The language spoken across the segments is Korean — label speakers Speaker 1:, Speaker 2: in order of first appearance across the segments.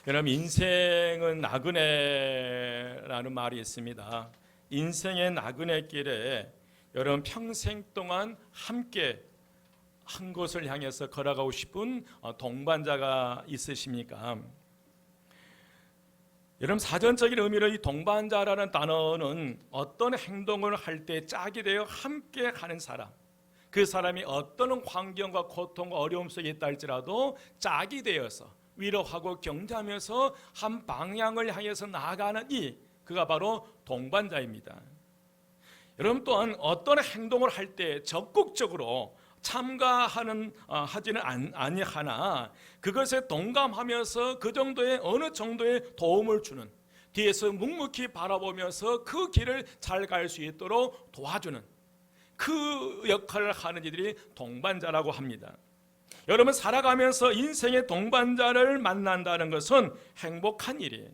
Speaker 1: 여러분, 인생은 나그네라는 말이 있습니다. 인생의 나그네길에 여러분 평생 동안 함께 한 곳을 향해서 걸어가고 싶은 동반자가 있으십니까? 여러분, 사전적인 의미로 이 동반자라는 단어는 어떤 행동을 할 때 짝이 되어 함께 가는 사람, 그 사람이 어떤 환경과 고통과 어려움 속에 있다 할지라도 짝이 되어서 위로하고 격려하면서 한 방향을 향해서 나아가는 그가 바로 동반자입니다. 여러분, 또한 어떤 행동을 할 때 적극적으로 하지는 아니하나 그것에 동감하면서 그 정도의 어느 정도의 도움을 주는, 뒤에서 묵묵히 바라보면서 그 길을 잘 갈 수 있도록 도와주는 그 역할을 하는 이들이 동반자라고 합니다. 여러분, 살아가면서 인생의 동반자를 만난다는 것은 행복한 일이에요.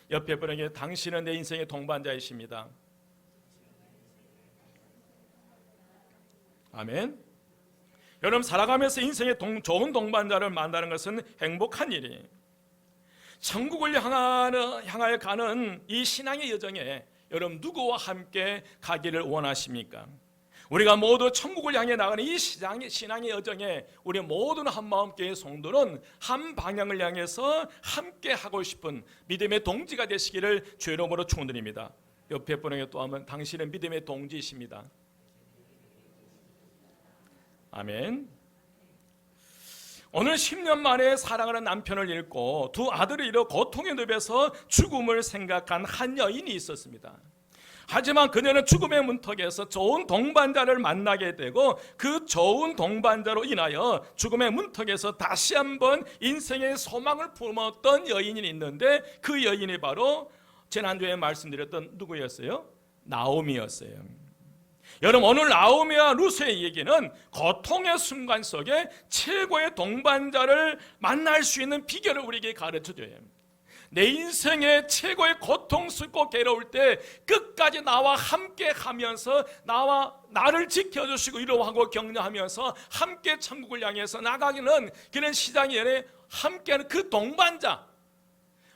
Speaker 1: 옆에 분에게 당신은 내 인생의 동반자이십니다. 아멘. 여러분, 살아가면서 인생의 좋은 동반자를 만나는 것은 행복한 일이에요. 천국을 향하여 가는 이 신앙의 여정에 여러분 누구와 함께 가기를 원하십니까? 우리가 모두 천국을 향해 나가는 이 신앙의 여정에 우리 모든 한마음교회 성도는 한 방향을 향해서 함께 하고 싶은 믿음의 동지가 되시기를 주의 이름으로 축원드립니다. 옆에 분에게 또 한번 당신은 믿음의 동지이십니다. 아멘. 오늘 10년 만에 사랑하는 남편을 잃고 두 아들을 잃어 고통의 늪에서 죽음을 생각한 한 여인이 있었습니다. 하지만 그녀는 죽음의 문턱에서 좋은 동반자를 만나게 되고 그 좋은 동반자로 인하여 죽음의 문턱에서 다시 한번 인생의 소망을 품었던 여인이 있는데 그 여인이 바로 지난주에 말씀드렸던 누구였어요? 나오미였어요. 여러분, 오늘 나오미와 루스의 얘기는 고통의 순간 속에 최고의 동반자를 만날 수 있는 비결을 우리에게 가르쳐줘요. 내 인생의 최고의 고통스럽고 괴로울 때 끝까지 나와 함께 하면서 나를 지켜주시고 위로하고 격려하면서 함께 천국을 향해서 나가기는 그런 시장의 연에 함께하는 그 동반자,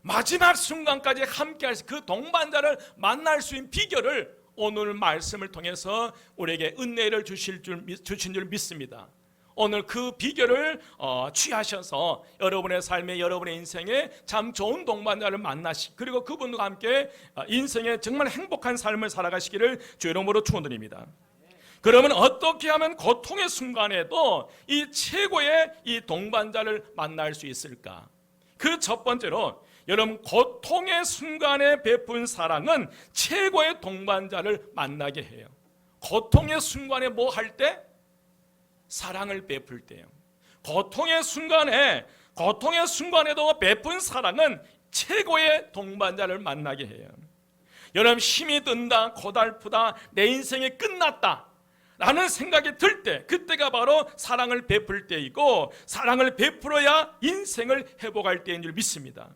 Speaker 1: 마지막 순간까지 함께할 그 동반자를 만날 수 있는 비결을 오늘 말씀을 통해서 우리에게 은혜를 주신 줄 믿습니다. 오늘 그 비결을 취하셔서 여러분의 삶에, 여러분의 인생에 참 좋은 동반자를 만나시, 그리고 그분과 함께 인생에 정말 행복한 삶을 살아가시기를 주의 이름으로 축원드립니다. 그러면 어떻게 하면 고통의 순간에도 이 최고의 이 동반자를 만날 수 있을까? 그 첫 번째로 여러분, 고통의 순간에 베푼 사랑은 최고의 동반자를 만나게 해요. 고통의 순간에 뭐 할 때? 사랑을 베풀 때요. 고통의 순간에도 베푼 사랑은 최고의 동반자를 만나게 해요. 여러분, 힘이 든다, 고달프다, 내 인생이 끝났다 라는 생각이 들 때, 그때가 바로 사랑을 베풀 때이고, 사랑을 베풀어야 인생을 회복할 때인 줄 믿습니다.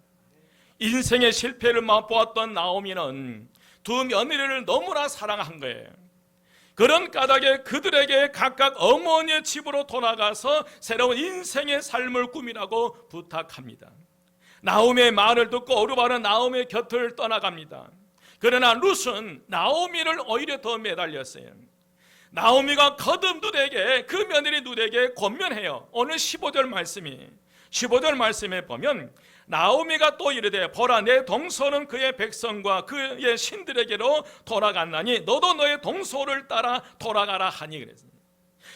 Speaker 1: 인생의 실패를 맛보았던 나오미는 두 며느리를 너무나 사랑한 거예요. 그런 까닭에 그들에게 각각 어머니의 집으로 돌아가서 새로운 인생의 삶을 꾸미라고 부탁합니다. 나오미의 말을 듣고 오르바는 나오미의 곁을 떠나갑니다. 그러나 룻은 나오미를 오히려 더 매달렸어요. 나오미가 거듭 그 며느리 룻에게 권면해요. 오늘 15절 말씀에 보면 나오미가 또 이르되 보라, 내 동서는 그의 백성과 그의 신들에게로 돌아갔나니 너도 너의 동서를 따라 돌아가라 하니 그랬습니다.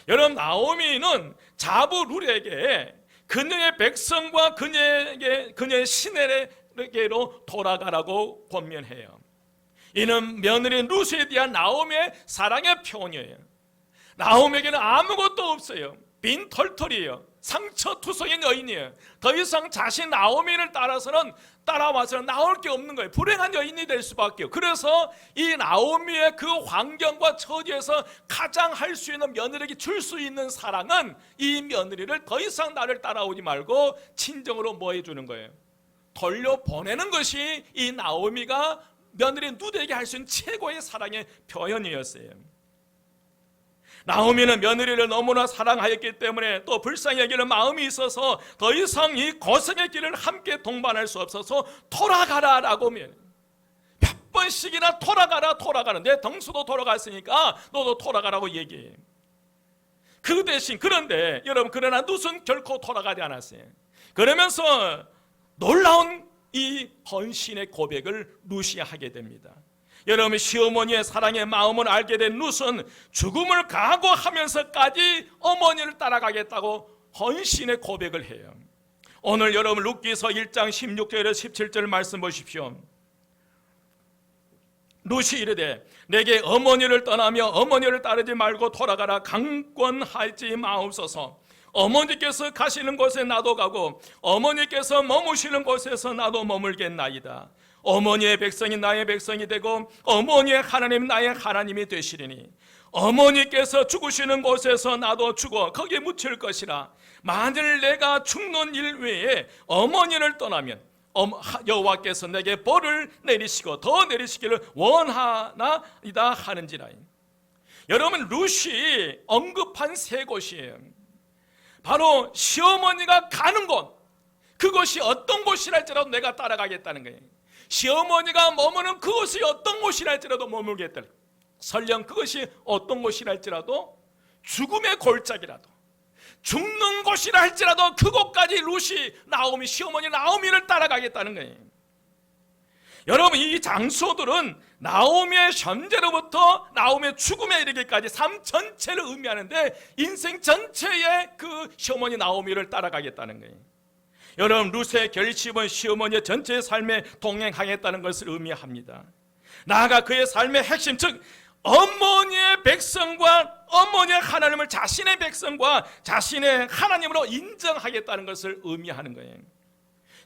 Speaker 1: 여러분, 나오미는 자부 룻에게 그녀의 백성과 그녀의 신에게로 돌아가라고 권면해요. 이는 며느리 룻에 대한 나오미의 사랑의 표현이에요. 나오미에게는 아무것도 없어요. 빈 털털이에요. 상처투성인 여인이에요. 더 이상 자신 나오미를 따라와서는 나올 게 없는 거예요. 불행한 여인이 될 수밖에요. 그래서 이 나오미의 그 환경과 처지에서 가장 할 수 있는 며느리에게 줄 수 있는 사랑은 이 며느리를 더 이상 나를 따라오지 말고 친정으로 뭐 해주는 거예요? 돌려보내는 것이 이 나오미가 며느리 룻에게 할 수 있는 최고의 사랑의 표현이었어요. 나오미는 며느리를 너무나 사랑하였기 때문에 또 불쌍히 여기는 마음이 있어서 더 이상 이 고생의 길을 함께 동반할 수 없어서 돌아가라라고 몇 번씩이나 돌아가는 내 덩수도 돌아갔으니까 너도 돌아가라고 얘기해. 그 대신 그런데 여러분, 그러나 룻은 결코 돌아가지 않았어요. 그러면서 놀라운 이 헌신의 고백을 룻이 하게 됩니다. 여러분, 시어머니의 사랑의 마음을 알게 된 룻은 죽음을 각오하면서까지 어머니를 따라가겠다고 헌신의 고백을 해요. 오늘 여러분 룻기서 1장 16절에서 17절 말씀 보십시오. 룻이 이르되 내게 어머니를 떠나며 어머니를 따르지 말고 돌아가라 강권하지 마옵소서. 어머니께서 가시는 곳에 나도 가고 어머니께서 머무시는 곳에서 나도 머물겠나이다. 어머니의 백성이 나의 백성이 되고 어머니의 하나님 나의 하나님이 되시리니 어머니께서 죽으시는 곳에서 나도 죽어 거기에 묻힐 것이라. 만일 내가 죽는 일 외에 어머니를 떠나면 여호와께서 내게 벌을 내리시고 더 내리시기를 원하나이다 하는지라. 여러분, 룻이 언급한 세 곳이에요. 바로 시어머니가 가는 곳, 그것이 어떤 곳이랄지라도 내가 따라가겠다는 거예요. 시어머니가 머무는 그곳이 어떤 곳이랄지라도 머물겠다. 설령 그것이 어떤 곳이랄지라도 죽음의 골짜기라도 죽는 곳이라 할지라도 그곳까지 룻이 나오미, 시어머니 나오미를 따라가겠다는 거예요. 여러분, 이 장소들은 나오미의 현재로부터 나오미의 죽음에 이르기까지 삶 전체를 의미하는데 인생 전체의 그 시어머니 나오미를 따라가겠다는 거예요. 여러분, 룻의 결심은 시어머니의 전체의 삶에 동행하겠다는 것을 의미합니다. 나아가 그의 삶의 핵심, 즉 어머니의 백성과 어머니의 하나님을 자신의 백성과 자신의 하나님으로 인정하겠다는 것을 의미하는 거예요.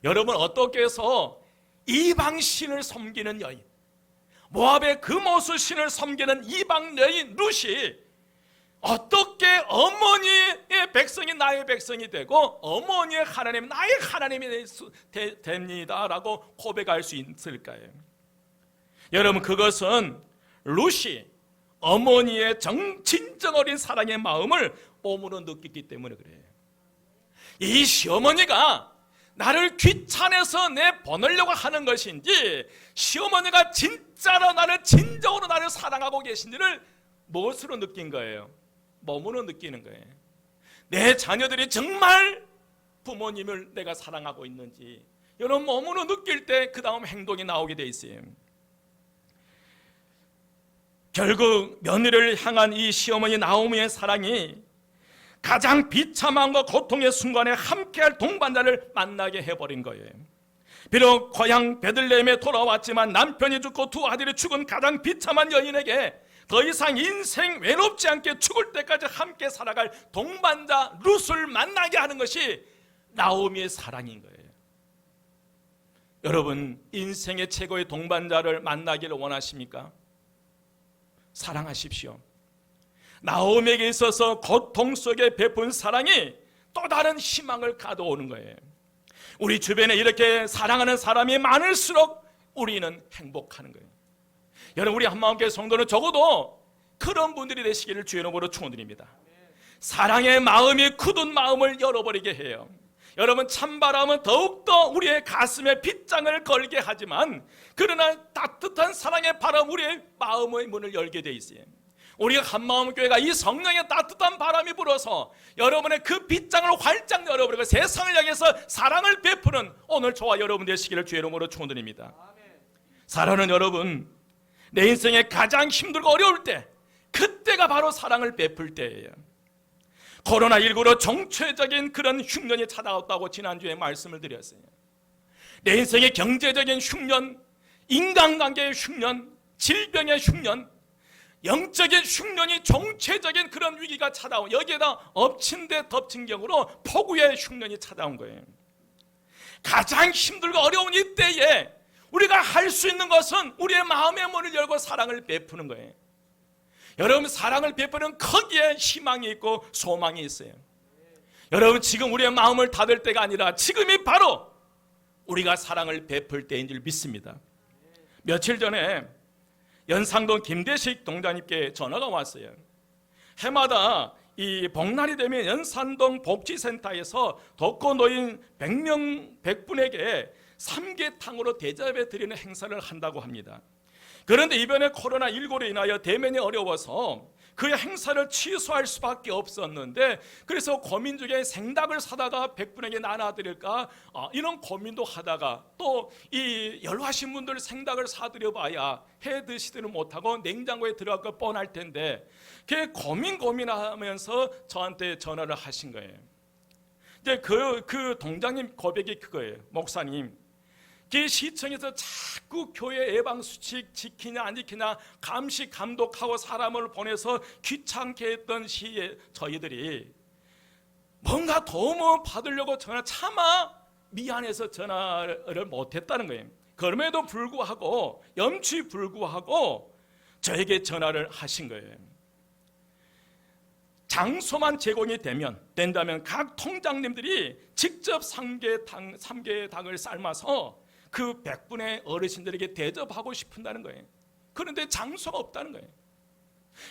Speaker 1: 여러분, 어떻게 해서 이방신을 섬기는 여인, 모압의 금오수 신을 섬기는 이방 여인 룻이 어떻게 어머니의 백성이 나의 백성이 되고 어머니의 하나님 나의 하나님이 됩니다 라고 고백할 수 있을까요? 여러분, 그것은 룻이 어머니의 진정 어린 사랑의 마음을 몸으로 느꼈기 때문에 그래요. 이 시어머니가 나를 귀찮아서 내보내려고 하는 것인지 시어머니가 진짜로 나를 진정으로 나를 사랑하고 계신지를 무엇으로 느낀 거예요? 몸으로 느끼는 거예요. 내 자녀들이 정말 부모님을 내가 사랑하고 있는지 여러분 몸으로 느낄 때 그 다음 행동이 나오게 돼 있어요. 결국 며느리를 향한 이 시어머니 나오미의 사랑이 가장 비참함과 고통의 순간에 함께할 동반자를 만나게 해버린 거예요. 비록 고향 베들레헴에 돌아왔지만 남편이 죽고 두 아들이 죽은 가장 비참한 여인에게 더 이상 인생 외롭지 않게 죽을 때까지 함께 살아갈 동반자 룻을 만나게 하는 것이 나오미의 사랑인 거예요. 여러분, 인생의 최고의 동반자를 만나기를 원하십니까? 사랑하십시오. 나오미에게 있어서 고통 속에 베푼 사랑이 또 다른 희망을 가져오는 거예요. 우리 주변에 이렇게 사랑하는 사람이 많을수록 우리는 행복하는 거예요. 여러분, 우리 한마음교회 성도는 적어도 그런 분들이 되시기를 주의 이름으로 축원드립니다. 사랑의 마음이 굳은 마음을 열어버리게 해요. 여러분, 찬바람은 더욱더 우리의 가슴에 빗장을 걸게 하지만 그러나 따뜻한 사랑의 바람 우리의 마음의 문을 열게 돼 있어요. 우리 한마음교회가 이 성령의 따뜻한 바람이 불어서 여러분의 그 빗장을 활짝 열어버리고 세상을 향해서 사랑을 베푸는 오늘 저와 여러분 되시기를 주의 이름으로 축원드립니다. 사랑하는 여러분, 내 인생에 가장 힘들고 어려울 때 그때가 바로 사랑을 베풀 때예요. 코로나19로 정체적인 그런 흉년이 찾아왔다고 지난주에 말씀을 드렸어요. 내 인생의 경제적인 흉년, 인간관계의 흉년, 질병의 흉년, 영적인 흉년이 정체적인 그런 위기가 찾아온, 여기에다 엎친 데 덮친 경우로 폭우의 흉년이 찾아온 거예요. 가장 힘들고 어려운 이때에 우리가 할 수 있는 것은 우리의 마음의 문을 열고 사랑을 베푸는 거예요. 여러분, 사랑을 베푸는 거기에 희망이 있고 소망이 있어요. 여러분, 지금 우리의 마음을 닫을 때가 아니라 지금이 바로 우리가 사랑을 베풀 때인 줄 믿습니다. 며칠 전에 연상동 김대식 동장님께 전화가 왔어요. 해마다 이 복날이 되면 연산동 복지센터에서 독거 노인 100분에게 삼계탕으로 대접해 드리는 행사를 한다고 합니다. 그런데 이번에 코로나19로 인하여 대면이 어려워서 그 행사를 취소할 수밖에 없었는데, 그래서 고민 중에 생닭을 사다가 100분에게 나눠드릴까 이런 고민도 하다가, 또 이 연로하신 분들 생닭을 사드려봐야 해 드시지는 못하고 냉장고에 들어갈 거 뻔할 텐데, 그 고민하면서 저한테 전화를 하신 거예요. 이제 그 동장님 고백이 그거예요. 목사님, 그 시청에서 자꾸 교회 예방수칙 지키냐 안 지키냐 감시 감독하고 사람을 보내서 귀찮게 했던 시에 저희들이 뭔가 도움 받으려고 차마 미안해서 전화를 못했다는 거예요. 그럼에도 불구하고 염치 불구하고 저에게 전화를 하신 거예요. 장소만 제공이 된다면 각 통장님들이 직접 삼계닭을 삶아서 그 100분의 어르신들에게 대접하고 싶은다는 거예요. 그런데 장소가 없다는 거예요.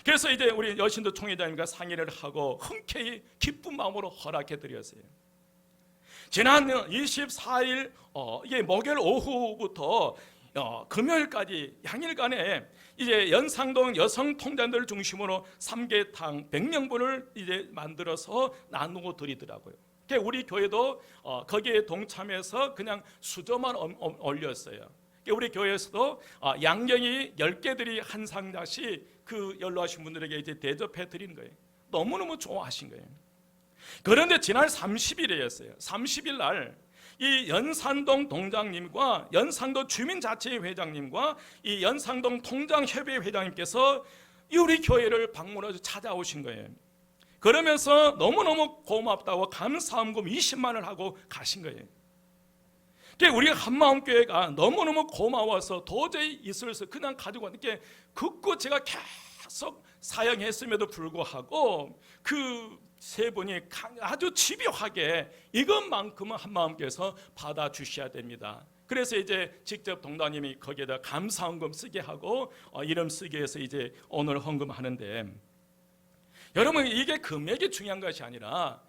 Speaker 1: 그래서 이제 우리 여신도 총회장님과 상의를 하고 흔쾌히 기쁜 마음으로 허락해 드렸어요. 지난 24일 이게 목요일 오후부터 금요일까지 양일간에 이제 연상동 여성 통장들 중심으로 삼계탕 100명분을 이제 만들어서 나누고 드리더라고요. 우리 교회도 거기에 동참해서 그냥 수저만 올렸어요. 우리 교회에서도 양갱이 10개들이 한 상자씩 그 연로하신 분들에게 이제 대접해 드린 거예요. 너무너무 좋아하신 거예요. 그런데 지난 30일이었어요. 30일 날 이 연산동 동장님과 연상도 주민자치회 회장님과 이 연상동 통장협의회 회장님께서 우리 교회를 방문해서 찾아오신 거예요. 그러면서 너무너무 고맙다고 감사함금 20만 원을 하고 가신 거예요. 우리가 한마음교회가 너무너무 고마워서 도저히 있을 수 그냥 가지고 이렇게 긋고 제가 계속 사용했음에도 불구하고 그 세 분이 아주 집요하게 이것만큼은 한마음교회에서 받아주셔야 됩니다. 그래서 이제 직접 동장님이 거기에다 감사헌금 쓰게 하고 이름 쓰게 해서 이제 오늘 헌금하는데, 여러분 이게 금액이 중요한 것이 아니라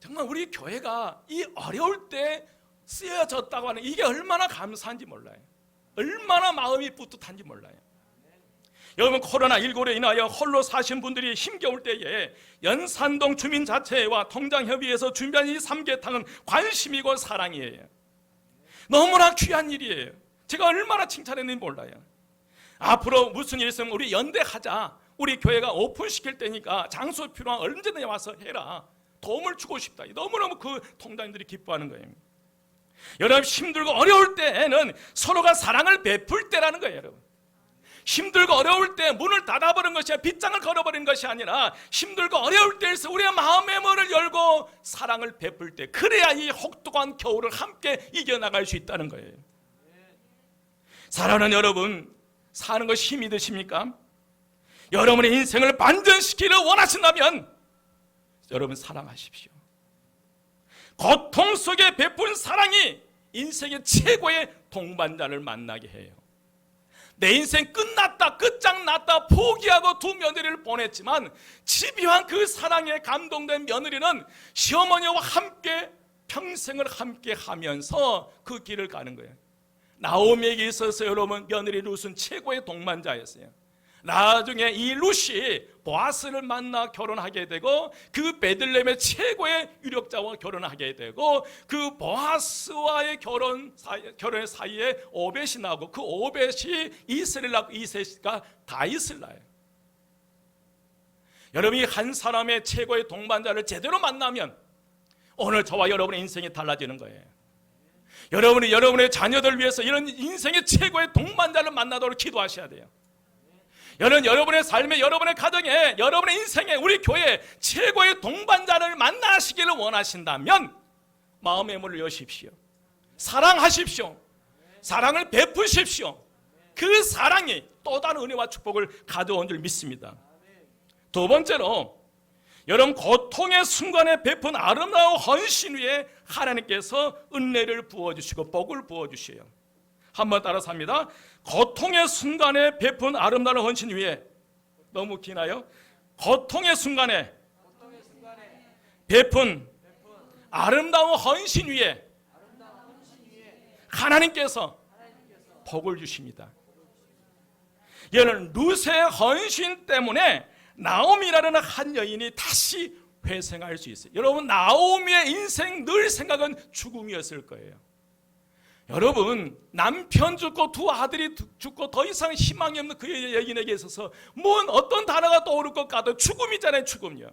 Speaker 1: 정말 우리 교회가 이 어려울 때 쓰여졌다고 하는 이게 얼마나 감사한지 몰라요. 얼마나 마음이 뿌듯한지 몰라요. 여러분 코로나19로 인하여 홀로 사신 분들이 힘겨울 때에 연산동 주민자치회와 통장협의회에서 준비한 이 삼계탕은 관심이고 사랑이에요. 너무나 귀한 일이에요. 제가 얼마나 칭찬했는지 몰라요. 앞으로 무슨 일 있으면 우리 연대하자. 우리 교회가 오픈시킬 때니까 장소 필요한 언제든지 와서 해라. 도움을 주고 싶다. 너무너무 그 통장님들이 기뻐하는 거예요. 여러분 힘들고 어려울 때에는 서로가 사랑을 베풀 때라는 거예요. 여러분 힘들고 어려울 때 문을 닫아버린 것이 아니라 빗장을 걸어버린 것이 아니라 힘들고 어려울 때에서 우리의 마음의 문을 열고 사랑을 베풀 때, 그래야 이 혹독한 겨울을 함께 이겨나갈 수 있다는 거예요. 사랑하는 여러분, 사는 것이 힘이 드십니까? 여러분의 인생을 반전시키기를 원하신다면 여러분 사랑하십시오. 고통 속에 베푼 사랑이 인생의 최고의 동반자를 만나게 해요. 내 인생 끝났다, 끝장났다 포기하고 두 며느리를 보냈지만 집요한 그 사랑에 감동된 며느리는 시어머니와 함께 평생을 함께 하면서 그 길을 가는 거예요. 나오미에게 있어서 여러분 며느리 룻은 최고의 동반자였어요. 나중에 이 룻이 보아스를 만나 결혼하게 되고 그 베들레헴의 최고의 유력자와 결혼하게 되고 그 보아스와의 결혼의 사이에 오벳이 나고 그 오벳이 이스라엘 낳고 이세가 다윗을 낳아요. 여러분이 한 사람의 최고의 동반자를 제대로 만나면 오늘 저와 여러분의 인생이 달라지는 거예요. 여러분이 여러분의 자녀들 위해서 이런 인생의 최고의 동반자를 만나도록 기도하셔야 돼요. 여러분의 삶에, 여러분의 가정에, 여러분의 인생에, 우리 교회에 최고의 동반자를 만나시기를 원하신다면 마음의 문을 여십시오. 사랑하십시오. 사랑을 베푸십시오. 그 사랑이 또 다른 은혜와 축복을 가져온 줄 믿습니다. 두 번째로 여러분 고통의 순간에 베푼 아름다운 헌신 위에 하나님께서 은혜를 부어주시고 복을 부어주셔요. 한번 따라서 합니다. 고통의 순간에 베푼 아름다운 헌신 위에, 너무 기나요? 고통의 순간에 베푼 아름다운 헌신 위에 하나님께서 복을 주십니다. 여러분, 룻의 헌신 때문에 나오미라는 한 여인이 다시 회생할 수 있어요. 여러분, 나오미의 인생 늘 생각은 죽음이었을 거예요. 여러분, 남편 죽고 두 아들이 죽고 더 이상 희망이 없는 그 여인에게 있어서 뭔 어떤 단어가 떠오를 것 같아도 죽음이잖아요. 죽음이요.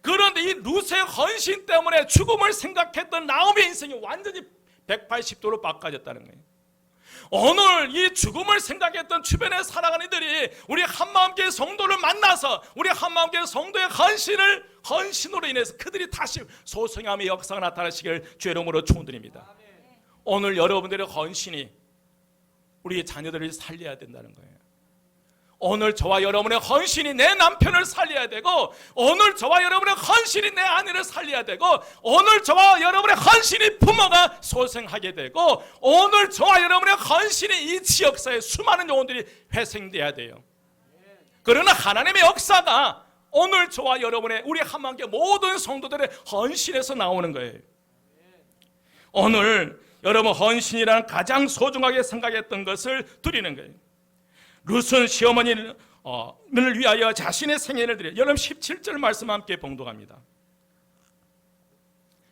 Speaker 1: 그런데 이 룻의 헌신 때문에 죽음을 생각했던 나오미의 인생이 완전히 180도로 바꿔졌다는 거예요. 오늘 이 죽음을 생각했던 주변에 살아가는 이들이 우리 한마음교회 성도를 만나서 우리 한마음교회 성도의 헌신으로 인해서 그들이 다시 소성함의 역사가 나타나시길 주의 이름으로 축원드립니다. 오늘 여러분들의 헌신이 우리 자녀들을 살려야 된다는 거예요. 오늘 저와 여러분의 헌신이 내 남편을 살려야 되고, 오늘 저와 여러분의 헌신이 내 아내를 살려야 되고, 오늘 저와 여러분의 헌신이 부모가 소생하게 되고, 오늘 저와 여러분의 헌신이 이 지역사회 수많은 영혼들이 회생돼야 돼요. 그러나 하나님의 역사가 오늘 저와 여러분의 우리 한마음교회 모든 성도들의 헌신에서 나오는 거예요. 오늘 여러분 헌신이라는 가장 소중하게 생각했던 것을 드리는 거예요. 룻은 시어머니를 위하여 자신의 생애를 드려요. 여러분 17절 말씀 함께 봉독합니다.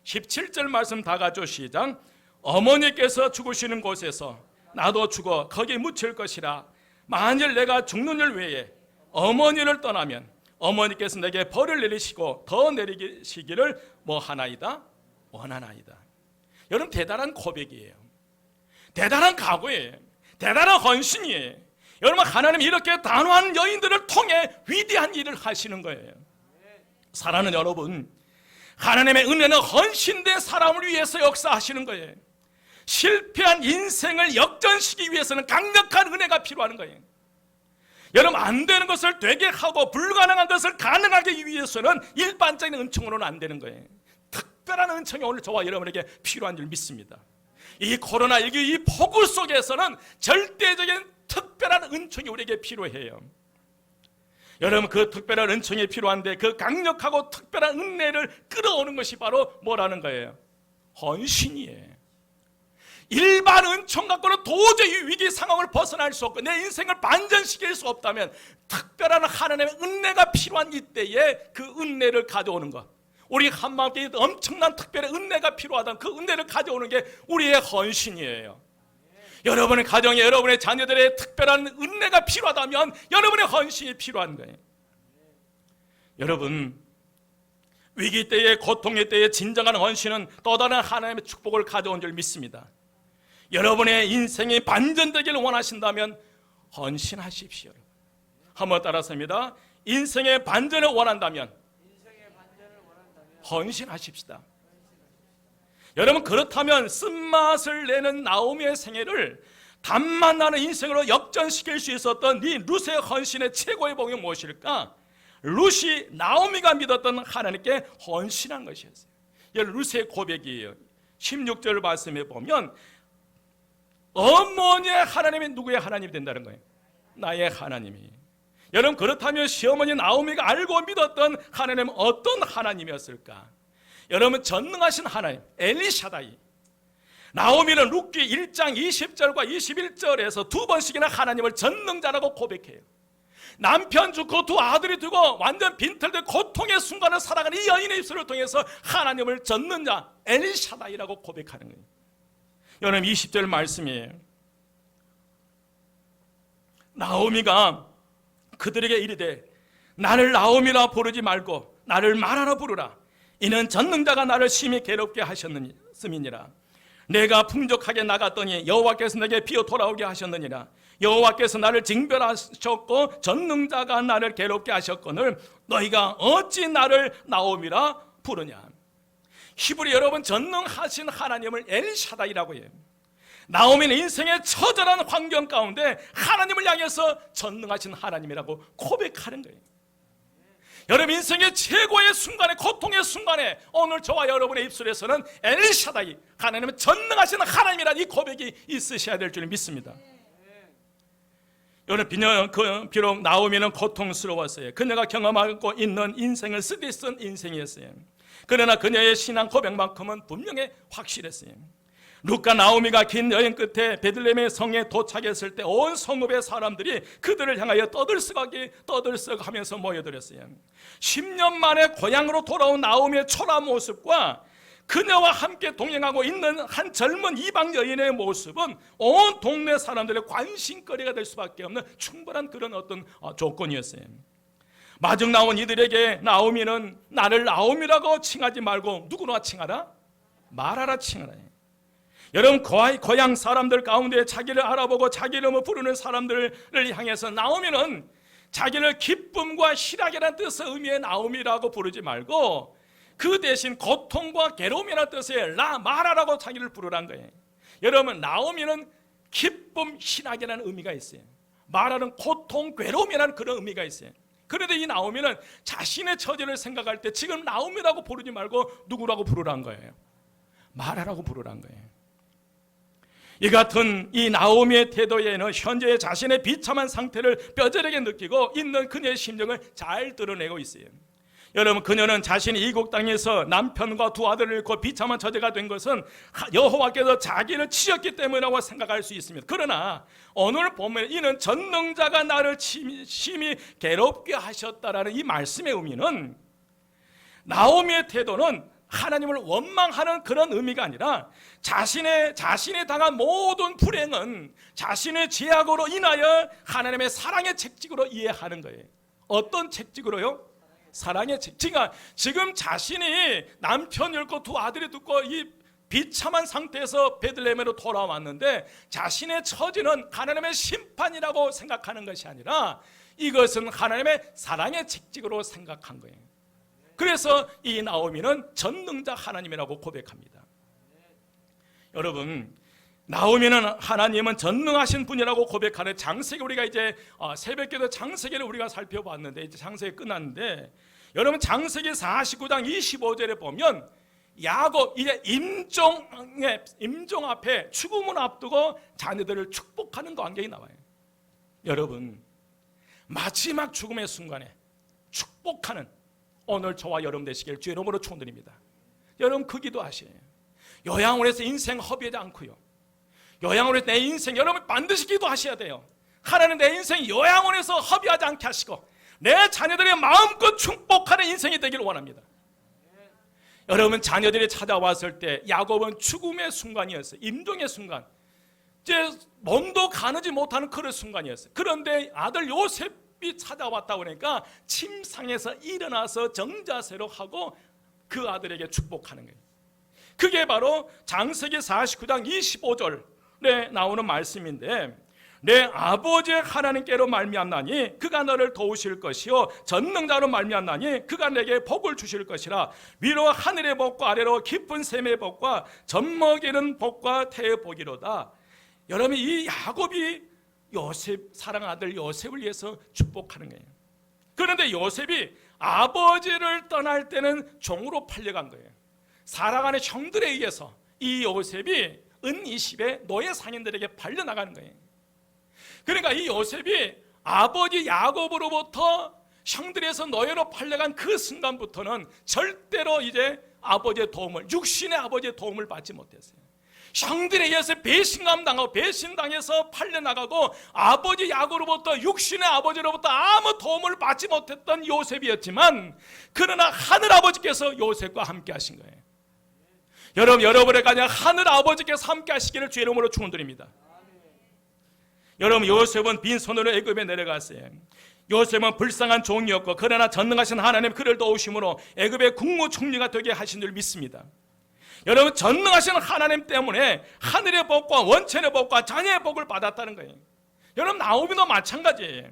Speaker 1: 17절 말씀 다 같이 시작. 어머니께서 죽으시는 곳에서 나도 죽어 거기 묻힐 것이라. 만일 내가 죽는 일 외에 어머니를 떠나면 어머니께서 내게 벌을 내리시고 더 내리시기를 뭐하나이다? 원하나이다. 여러분 대단한 고백이에요. 대단한 각오예요. 대단한 헌신이에요. 여러분 하나님이 이렇게 단호한 여인들을 통해 위대한 일을 하시는 거예요. 사랑하는 여러분, 하나님의 은혜는 헌신된 사람을 위해서 역사하시는 거예요. 실패한 인생을 역전시키기 위해서는 강력한 은혜가 필요한 거예요. 여러분 안 되는 것을 되게 하고 불가능한 것을 가능하게 하기 위해서는 일반적인 은총으로는 안 되는 거예요. 특별한 은총이 오늘 저와 여러분에게 필요한 줄 믿습니다. 이 코로나19 이 폭우 속에서는 절대적인 특별한 은총이 우리에게 필요해요. 여러분 그 특별한 은총이 필요한데 그 강력하고 특별한 은혜를 끌어오는 것이 바로 뭐라는 거예요? 헌신이에요. 일반 은총 갖고는 도저히 위기 상황을 벗어날 수 없고 내 인생을 반전시킬 수 없다면 특별한 하나님의 은혜가 필요한 이때에 그 은혜를 가져오는 것, 우리 한마음교회에 엄청난 특별한 은혜가 필요하다면 그 은혜를 가져오는 게 우리의 헌신이에요. 여러분의 가정에 여러분의 자녀들의 특별한 은혜가 필요하다면 여러분의 헌신이 필요한 거예요. 여러분 위기 때에 고통의 때에 진정한 헌신은 또 다른 하나님의 축복을 가져온 줄 믿습니다. 여러분의 인생이 반전되기를 원하신다면 헌신하십시오. 한번 따라서입니다. 인생의 반전을 원한다면 헌신하십시다. 여러분 그렇다면 쓴맛을 내는 나오미의 생애를 단맛 나는 인생으로 역전시킬 수 있었던 이 룻의 헌신의 최고의 복이 무엇일까? 룻이 나오미가 믿었던 하나님께 헌신한 것이었어요. 여러분 룻의 고백이에요. 16절 말씀에 보면 어머니의 하나님이 누구의 하나님이 된다는 거예요? 나의 하나님이. 여러분 그렇다면 시어머니 나오미가 알고 믿었던 하나님은 어떤 하나님이었을까? 여러분 전능하신 하나님 엘리샤다이. 나오미는 룻기 1장 20절과 21절에서 두 번씩이나 하나님을 전능자라고 고백해요. 남편 죽고 두 아들이 두고 완전 빈털된 고통의 순간을 살아가는 이 여인의 입술을 통해서 하나님을 전능자 엘리샤다이라고 고백하는 거예요. 여러분 20절 말씀이에요. 나오미가 그들에게 이르되 나를 나오미라 부르지 말고 나를 마라라 부르라. 이는 전능자가 나를 심히 괴롭게 하셨음이니라. 내가 풍족하게 나갔더니 여호와께서 내게 비어 돌아오게 하셨느니라. 여호와께서 나를 징벌하셨고 전능자가 나를 괴롭게 하셨거늘 너희가 어찌 나를 나오미라 부르냐. 히브리 여러분 전능하신 하나님을 엘샤다이라고 해요. 나오미는 인생의 처절한 환경 가운데 하나님을 향해서 전능하신 하나님이라고 고백하는 거예요. 여러분 인생의 최고의 순간에 고통의 순간에 오늘 저와 여러분의 입술에서는 엘샤다이 하나님은 전능하신 하나님이라는 이 고백이 있으셔야 될 줄 믿습니다. 여러분, 비록 나오미는 고통스러웠어요. 그녀가 경험하고 있는 인생은 쓰디쓴 인생이었어요. 그러나 그녀의 신앙 고백만큼은 분명히 확실했어요. 루카 나오미가 긴 여행 끝에 베들레헴의 성에 도착했을 때 온 성읍의 사람들이 그들을 향하여 떠들썩하면서 모여들었어요. 10년 만에 고향으로 돌아온 나오미의 초라한 모습과 그녀와 함께 동행하고 있는 한 젊은 이방 여인의 모습은 온 동네 사람들의 관심거리가 될 수밖에 없는 충분한 그런 어떤 조건이었어요. 마중 나온 이들에게 나오미는 나를 나오미라고 칭하지 말고 누구나 칭하라? 말하라 칭하라. 여러분, 고향 사람들 가운데 자기를 알아보고 자기 이름을 부르는 사람들을 향해서 나오미는 자기를 기쁨과 희락이라는 뜻의 의미의 나오미라고 부르지 말고 그 대신 고통과 괴로움이라는 뜻의 마라라고 자기를 부르란 거예요. 여러분, 나오미는 기쁨, 희락이라는 의미가 있어요. 마라는 고통, 괴로움이라는 그런 의미가 있어요. 그런데 이 나오미는 자신의 처지를 생각할 때 지금 나오미라고 부르지 말고 누구라고 부르란 거예요? 마라라고 부르란 거예요. 이 같은 이 나오미의 태도에는 현재 자신의 비참한 상태를 뼈저리게 느끼고 있는 그녀의 심정을 잘 드러내고 있어요. 여러분, 그녀는 자신이 이국 땅에서 남편과 두 아들을 잃고 비참한 처지가 된 것은 여호와께서 자기를 치셨기 때문이라고 생각할 수 있습니다. 그러나 오늘 보면 이는 전능자가 나를 심히 괴롭게 하셨다라는 이 말씀의 의미는 나오미의 태도는 하나님을 원망하는 그런 의미가 아니라 자신이 당한 모든 불행은 자신의 죄악으로 인하여 하나님의 사랑의 책찍으로 이해하는 거예요. 어떤 책찍으로요? 사랑의 책찍. 지금 자신이 남편 잃고 두 아들이 듣고 이 비참한 상태에서 베들레헴으로 돌아왔는데 자신의 처지는 하나님의 심판이라고 생각하는 것이 아니라 이것은 하나님의 사랑의 책찍으로 생각한 거예요. 그래서 이 나오미는 전능자 하나님이라고 고백합니다. 여러분, 나오미는 하나님은 전능하신 분이라고 고백하는 장세기, 우리가 이제 새벽기도 장세기를 우리가 살펴봤는데 이제 장세기 끝났는데, 여러분 장세기 49장 25절에 보면 야곱 이제 임종 앞에 죽음을 앞두고 자녀들을 축복하는 광경이 나와요. 여러분, 마지막 죽음의 순간에 축복하는 오늘 저와 여러분 되시길 주의 이름으로 축원드립니다. 여러분, 그 기도하세요. 요양원에서 인생 허비하지 않고요. 요양원에서 내 인생, 여러분 반드시 기도하셔야 돼요. 하나님 내 인생 요양원에서 허비하지 않게 하시고 내 자녀들의 마음껏 축복하는 인생이 되기를 원합니다. 여러분, 자녀들이 찾아왔을 때 야곱은 죽음의 순간이었어요. 임종의 순간, 이제 몸도 가누지 못하는 그런 순간이었어요. 그런데 아들 요셉이 찾아왔다 그러니까 침상에서 일어나서 정자세로 하고 그 아들에게 축복하는 거예요. 그게 바로 장세기 49장 25절에 나오는 말씀인데, 내 아버지 하나님께로 말미암나니 그가 너를 도우실 것이요 전능자로 말미암나니 그가 내게 복을 주실 것이라. 위로 하늘의 복과 아래로 깊은 샘의 복과 젖먹이는 복과 태의 복이로다. 여러분, 이 야곱이 요셉 사랑 아들 요셉을 위해서 축복하는 거예요. 그런데 요셉이 아버지를 떠날 때는 종으로 팔려간 거예요. 사랑하는 형들에 의해서 이 요셉이 은 20에 노예 상인들에게 팔려나가는 거예요. 그러니까 이 요셉이 아버지 야곱으로부터 형들에서 노예로 팔려간 그 순간부터는 절대로 이제 아버지의 도움을, 육신의 아버지의 도움을 받지 못했어요. 형들에 의해서 배신감당하고 배신당해서 팔려나가고 아버지 야곱으로부터, 육신의 아버지로부터 아무 도움을 받지 못했던 요셉이었지만, 그러나 하늘아버지께서 요셉과 함께 하신 거예요. 여러분의 가정 하늘아버지께서 함께 하시기를 주의 이름으로 축원드립니다. 여러분, 요셉은 빈손으로 애굽에 내려갔어요. 요셉은 불쌍한 종이었고 그러나 전능하신 하나님 그를 도우심으로 애굽의 국무총리가 되게 하신 줄 믿습니다. 여러분, 전능하신 하나님 때문에 하늘의 복과 원천의 복과 자녀의 복을 받았다는 거예요. 여러분, 나오미도 마찬가지예요.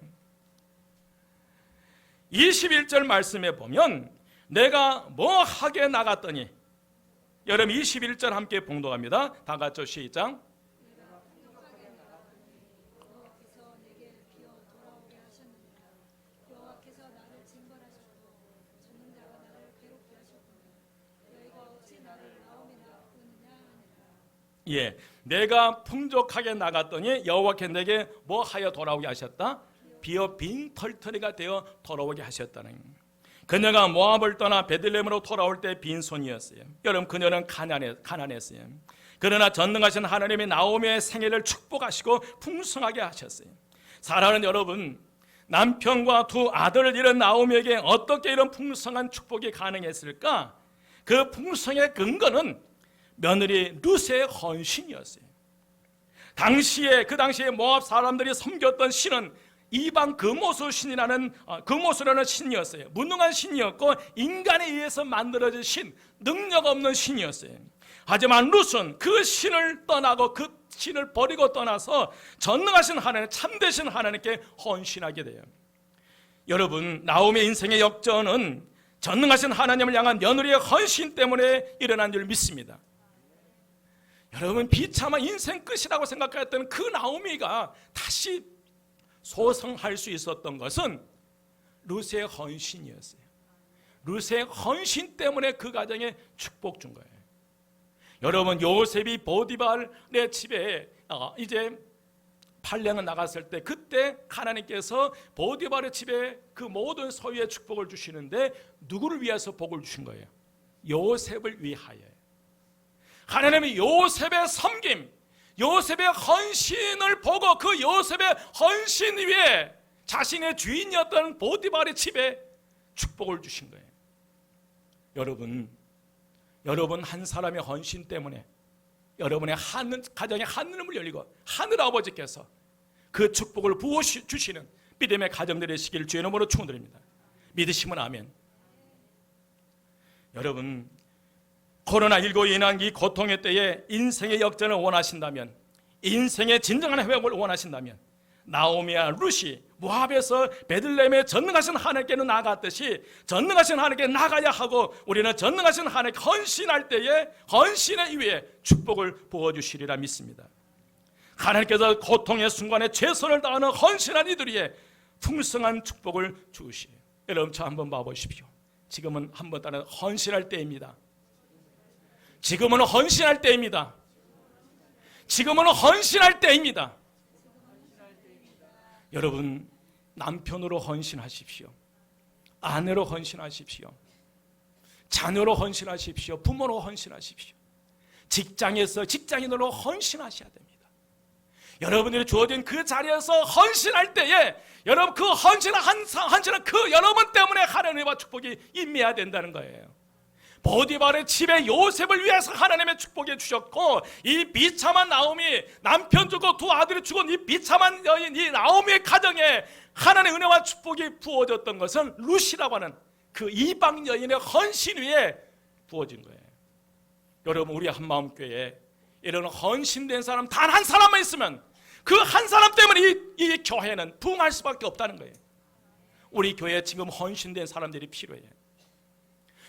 Speaker 1: 21절 말씀에 보면 내가 뭐 하게 나갔더니, 여러분 21절 함께 봉독합니다. 다 같이 시작. 예, 내가 풍족하게 나갔더니 여호와께 내게 뭐 하여 돌아오게 하셨다? 비어 빈털터리가 되어 돌아오게 하셨다는. 그녀가 모압을 떠나 베들레헴으로 돌아올 때 빈손이었어요. 여러분, 그녀는 가난했어요. 그러나 전능하신 하나님이 나오미의 생애를 축복하시고 풍성하게 하셨어요. 사랑하는 여러분, 남편과 두 아들을 잃은 나오미에게 어떻게 이런 풍성한 축복이 가능했을까? 그 풍성의 근거는 며느리 룻의 헌신이었어요. 그 당시에 모압 사람들이 섬겼던 신은 이방 금오수라는 신이었어요. 무능한 신이었고 인간에 의해서 만들어진 신, 능력 없는 신이었어요. 하지만 룻은 그 신을 떠나고 그 신을 버리고 떠나서 전능하신 하나님, 참되신 하나님께 헌신하게 돼요. 여러분, 나오미의 인생의 역전은 전능하신 하나님을 향한 며느리의 헌신 때문에 일어난 줄 믿습니다. 여러분, 비참한 인생 끝이라고 생각했던 그 나오미가 다시 소성할 수 있었던 것은 룻의 헌신이었어요. 룻의 헌신 때문에 그 가정에 축복 준 거예요. 여러분, 요셉이 보디발의 집에 이제 팔량을 나갔을 때, 그때 하나님께서 보디발의 집에 그 모든 소유의 축복을 주시는데 누구를 위해서 복을 주신 거예요? 요셉을 위하여. 하나님이 요셉의 섬김, 요셉의 헌신을 보고 그 요셉의 헌신 위에 자신의 주인이었던 보디발의 집에 축복을 주신 거예요. 여러분 한 사람의 헌신 때문에 여러분의 가정의 하늘문을 열리고 하늘 아버지께서 그 축복을 부어주시는 믿음의 가정 되시기를 주의 이름으로 축원드립니다. 믿으시면 아멘. 여러분, 코로나19로 인한 이 고통의 때에 인생의 역전을 원하신다면, 인생의 진정한 회복을 원하신다면, 나오미와 룻이 모압에서 베들레헴에 전능하신 하나님께는 나아갔듯이 전능하신 하나님께 나가야 하고, 우리는 전능하신 하나님께 헌신할 때에 헌신의 위에 축복을 부어주시리라 믿습니다. 하나님께서 고통의 순간에 최선을 다하는 헌신한 이들에게 풍성한 축복을 주시에요. 여러분, 저 한번 봐보십시오. 지금은 한번 따라 헌신할 때입니다. 지금은 헌신할 때입니다. 지금은 헌신할 때입니다. 여러분, 남편으로 헌신하십시오. 아내로 헌신하십시오. 자녀로 헌신하십시오. 부모로 헌신하십시오. 직장에서 직장인으로 헌신하셔야 됩니다. 여러분들이 주어진 그 자리에서 헌신할 때에 여러분 그 헌신은 그 여러분 때문에 하나님의 축복이 임해야 된다는 거예요. 보디발의 집에 요셉을 위해서 하나님의 축복해 주셨고, 이 비참한 나오미, 남편 죽고 두 아들이 죽은 이 비참한 여인, 이 나오미의 가정에 하나님의 은혜와 축복이 부어졌던 것은 룻이라고 하는 그 이방 여인의 헌신 위에 부어진 거예요. 여러분, 우리 한마음교회에 이런 헌신된 사람 단 한 사람만 있으면 그 한 사람 때문에 이 교회는 부흥할 수밖에 없다는 거예요. 우리 교회에 지금 헌신된 사람들이 필요해요.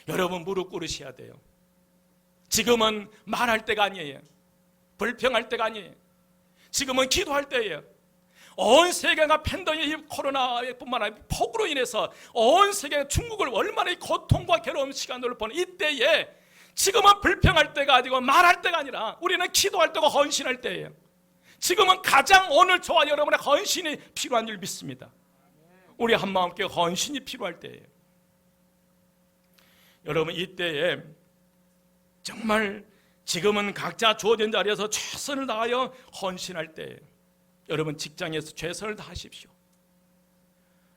Speaker 1: 여러분, 무릎 꿇으셔야 돼요. 지금은 말할 때가 아니에요. 불평할 때가 아니에요. 지금은 기도할 때예요. 온 세계가 팬데믹, 이 코로나뿐만 아니라 폭우로 인해서 온 세계 중국을 얼마나 고통과 괴로운 시간들을 보는 이때에 지금은 불평할 때가 아니고 말할 때가 아니라 우리는 기도할 때고 헌신할 때예요. 지금은 가장 오늘 저와 여러분의 헌신이 필요한 줄 믿습니다. 우리 한마음께 헌신이 필요할 때예요. 여러분, 이때에 정말 지금은 각자 주어진 자리에서 최선을 다하여 헌신할 때예요. 여러분, 직장에서 최선을 다하십시오.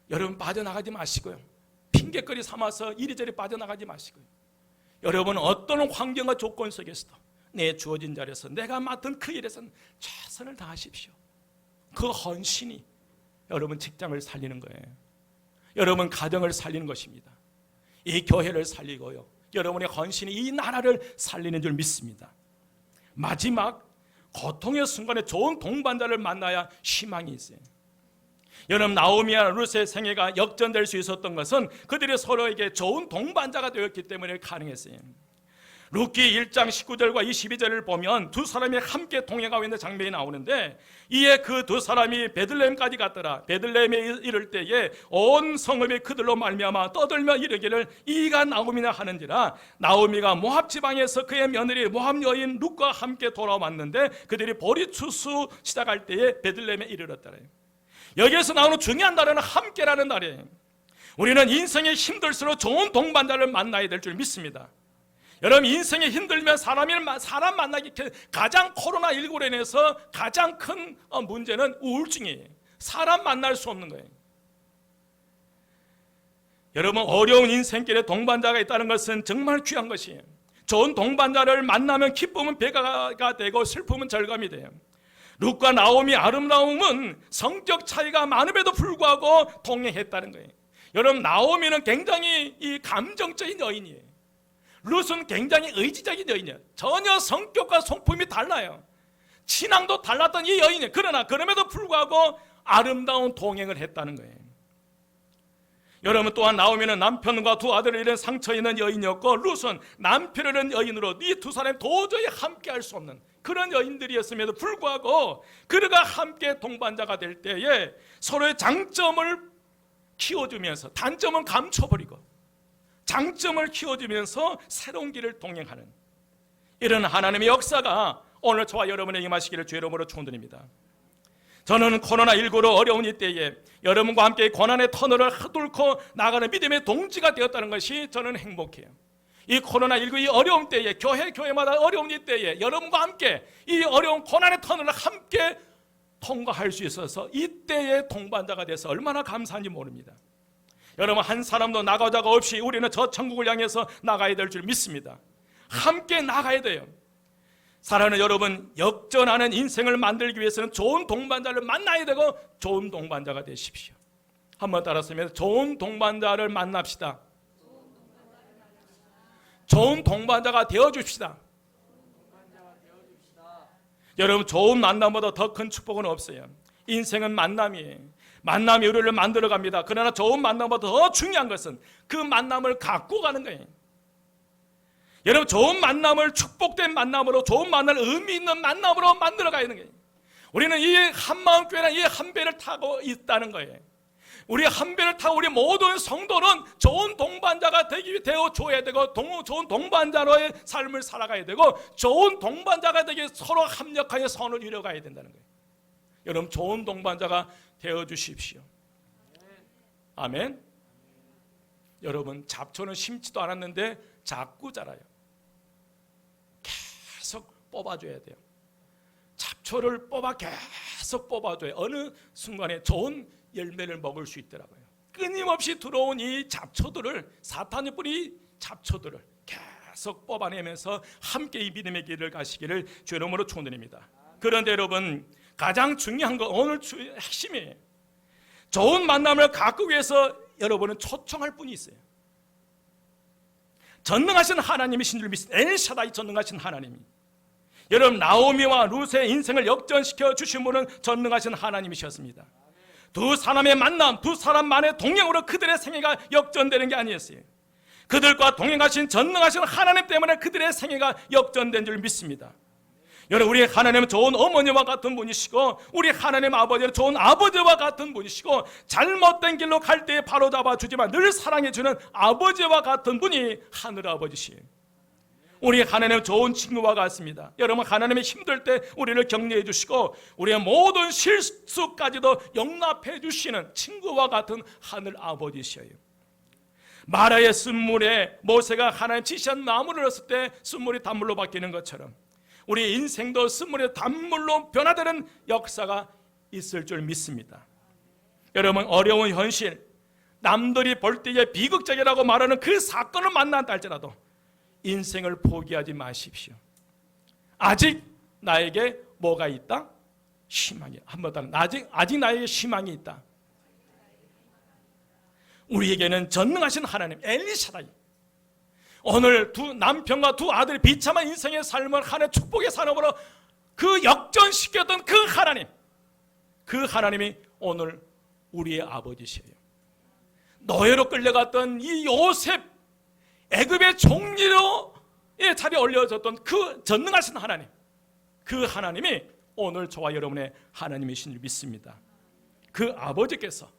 Speaker 1: 여러분, 빠져나가지 마시고요. 핑계거리 삼아서 이리저리 빠져나가지 마시고요. 여러분, 어떤 환경과 조건 속에서도 내 주어진 자리에서 내가 맡은 그 일에서는 최선을 다하십시오. 그 헌신이 여러분 직장을 살리는 거예요. 여러분 가정을 살리는 것입니다. 이 교회를 살리고요, 여러분의 헌신이 이 나라를 살리는 줄 믿습니다. 마지막 고통의 순간에 좋은 동반자를 만나야 희망이 있어요. 여러분, 나오미와 룻의 생애가 역전될 수 있었던 것은 그들이 서로에게 좋은 동반자가 되었기 때문에 가능했어요. 룻기 1장 19절과 22절을 보면 두 사람이 함께 동행하고 있는 장면이 나오는데, 이에 그 두 사람이 베들레헴까지 갔더라. 베들레헴에 이를 때에 온 성읍이 그들로 말미암아 떠들며 이르기를 이가 나오미나 하는지라. 나오미가 모압 지방에서 그의 며느리 모압 여인 룻과 함께 돌아왔는데 그들이 보리 추수 시작할 때에 베들레헴에 이르렀더라. 여기에서 나오는 중요한 단어는 함께라는 단어예요. 우리는 인생이 힘들수록 좋은 동반자를 만나야 될 줄 믿습니다. 여러분, 인생이 힘들면 사람 만나기 가장 코로나19로 인해서 가장 큰 문제는 우울증이에요. 사람 만날 수 없는 거예요. 여러분, 어려운 인생길에 동반자가 있다는 것은 정말 귀한 것이에요. 좋은 동반자를 만나면 기쁨은 배가 되고 슬픔은 절감이 돼요. 룻과 나오미 아름다움은 성격 차이가 많음에도 불구하고 동행했다는 거예요. 여러분, 나오미는 굉장히 이 감정적인 여인이에요. 룻은 굉장히 의지적인 여인이에요. 전혀 성격과 성품이 달라요. 신앙도 달랐던 이 여인이에요. 그러나 그럼에도 불구하고 아름다운 동행을 했다는 거예요. 여러분, 또한 나오미는 남편과 두 아들을 잃은 상처 있는 여인이었고, 룻은 남편을 잃은 여인으로 이 두 사람이 도저히 함께 할 수 없는 그런 여인들이었음에도 불구하고 그가 함께 동반자가 될 때에 서로의 장점을 키워주면서 단점은 감춰버리고 장점을 키워주면서 새로운 길을 동행하는 이런 하나님의 역사가 오늘 저와 여러분에게 임하시기를 주의 이름으로 축원드립니다. 저는 코로나19로 어려운 이때에 여러분과 함께 고난의 터널을 뚫고 나가는 믿음의 동지가 되었다는 것이 저는 행복해요. 이 코로나19 이 어려운 때에 교회마다 어려운 이때에 여러분과 함께 이 어려운 고난의 터널을 함께 통과할 수 있어서 이때의 동반자가 돼서 얼마나 감사한지 모릅니다. 여러분, 한 사람도 나가자가 없이 우리는 저 천국을 향해서 나가야 될 줄 믿습니다. 함께 나가야 돼요. 사랑하는 여러분, 역전하는 인생을 만들기 위해서는 좋은 동반자를 만나야 되고 좋은 동반자가 되십시오. 한번 따라서면 좋은 동반자를 만납시다. 좋은 동반자가 되어줍시다. 여러분, 좋은 만남보다 더 큰 축복은 없어요. 인생은 만남이에요. 만남이 우리를 만들어갑니다. 그러나 좋은 만남보다 더 중요한 것은 그 만남을 갖고 가는 거예요. 여러분, 좋은 만남을 축복된 만남으로, 좋은 만남을 의미 있는 만남으로 만들어가야 하는 거예요. 우리는 이 한마음교회는 이 한 배를 타고 있다는 거예요. 우리 한 배를 타고 우리 모든 성도는 좋은 동반자가 되어줘야 되고 좋은 동반자로의 삶을 살아가야 되고 좋은 동반자가 되기 서로 합력하여 선을 이뤄가야 된다는 거예요. 여러분, 좋은 동반자가 되어주십시오. 아멘. 여러분, 잡초는 심지도 않았는데 자꾸 자라요. 계속 뽑아줘야 돼요. 잡초를 계속 뽑아줘야 어느 순간에 좋은 열매를 먹을 수 있더라고요. 끊임없이 들어온 이 잡초들을, 사탄의 뿌리 잡초들을 계속 뽑아내면서 함께 이 믿음의 길을 가시기를 주의 이름으로 축원드립니다. 그런데 여러분, 가장 중요한 건 오늘 핵심이에요. 좋은 만남을 갖기 위해서 여러분은 초청할 분이 있어요. 전능하신 하나님이신 줄 믿습니다. 엘샤다이 전능하신 하나님이. 여러분, 나오미와 룻의 인생을 역전시켜 주신 분은 전능하신 하나님이셨습니다. 두 사람의 만남, 두 사람만의 동행으로 그들의 생애가 역전되는 게 아니었어요. 그들과 동행하신 전능하신 하나님 때문에 그들의 생애가 역전된 줄 믿습니다. 여러분, 우리 하나님은 좋은 어머니와 같은 분이시고 우리 하나님 아버지는 좋은 아버지와 같은 분이시고 잘못된 길로 갈 때 바로잡아 주지만 늘 사랑해 주는 아버지와 같은 분이 하늘아버지시에요. 우리 하나님은 좋은 친구와 같습니다. 여러분, 하나님이 힘들 때 우리를 격려해 주시고 우리의 모든 실수까지도 용납해 주시는 친구와 같은 하늘아버지시에요. 마라의 쓴물에 모세가 하나님 지시한 나무를 넣었을 때 쓴물이 단물로 바뀌는 것처럼 우리 인생도 쓴물의 단물로 변화되는 역사가 있을 줄 믿습니다. 여러분, 어려운 현실, 남들이 볼 때에 비극적이라고 말하는 그 사건을 만난다 할지라도 인생을 포기하지 마십시오. 아직 나에게 뭐가 있다? 희망이. 한번 더, 아직 나에게 희망이 있다. 우리에게는 전능하신 하나님 엘리샤다이, 오늘 두 남편과 두 아들이 비참한 인생의 삶을 하나의 축복의 산업으로 그 역전시켰던 그 하나님이 오늘 우리의 아버지시에요. 노예로 끌려갔던 이 요셉, 애굽의 총리로 자리에 올려졌던 그 전능하신 하나님, 그 하나님이 오늘 저와 여러분의 하나님이신 줄 믿습니다. 그 아버지께서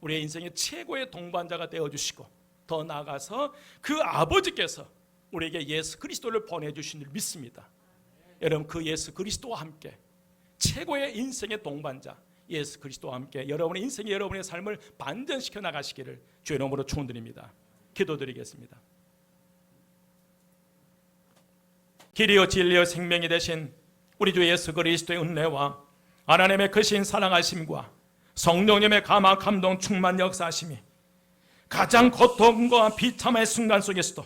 Speaker 1: 우리의 인생의 최고의 동반자가 되어주시고, 더 나아가서 그 아버지께서 우리에게 예수 그리스도를 보내주신 줄 믿습니다. 여러분, 그 예수 그리스도와 함께 최고의 인생의 동반자 예수 그리스도와 함께 여러분의 인생의 여러분의 삶을 반전시켜 나가시기를 주의 이름으로 축원드립니다. 기도드리겠습니다. 길이요 진리요 생명이 되신 우리 주 예수 그리스도의 은혜와 하나님의 크신 사랑하심과 성령님의 감화 감동 충만 역사하심이 가장 고통과 비참의 순간 속에서도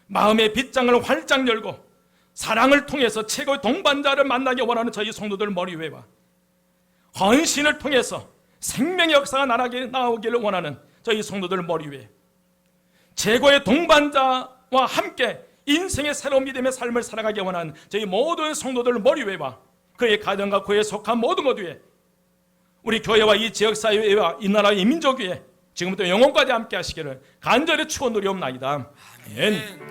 Speaker 1: 마음의 빗장을 활짝 열고 사랑을 통해서 최고의 동반자를 만나기 원하는 저희 성도들 머리 위에와 헌신을 통해서 생명의 역사가 나오기를 원하는 저희 성도들 머리 위에 최고의 동반자와 함께 인생의 새로운 믿음의 삶을 살아가기 원하는 저희 모든 성도들 머리 위에와 그의 가정과 그에 속한 모든 것 위에 우리 교회와 이 지역사회와 이 나라의 이 민족 위에 지금부터 영원까지 함께 하시기를 간절히 축원드리옵나이다. 아멘.